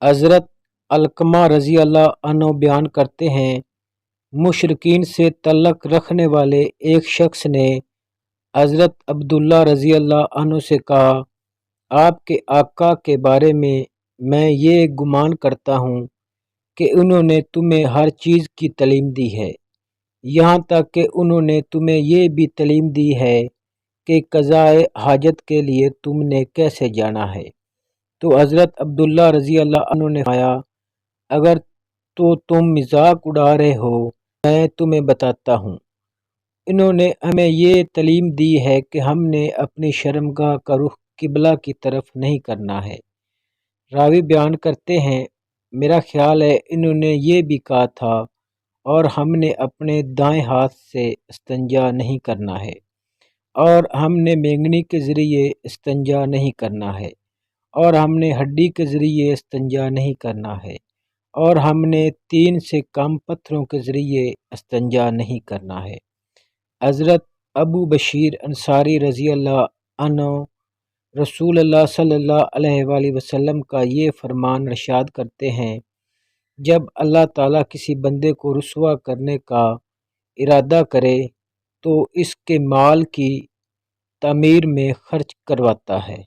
حضرت علقمہ رضی اللہ عنہ بیان کرتے ہیں، مشرکین سے تعلق رکھنے والے ایک شخص نے حضرت عبداللہ رضی اللہ عنہ سے کہا، آپ کے آقا کے بارے میں یہ گمان کرتا ہوں کہ انہوں نے تمہیں ہر چیز کی تعلیم دی ہے، یہاں تک کہ انہوں نے تمہیں یہ بھی تعلیم دی ہے کہ قضائے حاجت کے لیے تم نے کیسے جانا ہے۔ تو حضرت عبداللہ رضی اللہ عنہ نے فرمایا، اگر تو تم مذاق اڑا رہے ہو میں تمہیں بتاتا ہوں، انہوں نے ہمیں یہ تعلیم دی ہے کہ ہم نے اپنی شرمگاہ کا رخ قبلہ کی طرف نہیں کرنا ہے۔ راوی بیان کرتے ہیں، میرا خیال ہے انہوں نے یہ بھی کہا تھا، اور ہم نے اپنے دائیں ہاتھ سے استنجا نہیں کرنا ہے، اور ہم نے مینگنی کے ذریعے استنجا نہیں کرنا ہے، اور ہم نے ہڈی کے ذریعے استنجا نہیں کرنا ہے، اور ہم نے 3 سے کم پتھروں کے ذریعے استنجا نہیں کرنا ہے۔ حضرت ابو بشیر انصاری رضی اللہ عنہ رسول اللہ صلی اللہ علیہ وآلہ وسلم کا یہ فرمان ارشاد کرتے ہیں، جب اللہ تعالیٰ کسی بندے کو رسوا کرنے کا ارادہ کرے تو اس کے مال کی تعمیر میں خرچ کرواتا ہے۔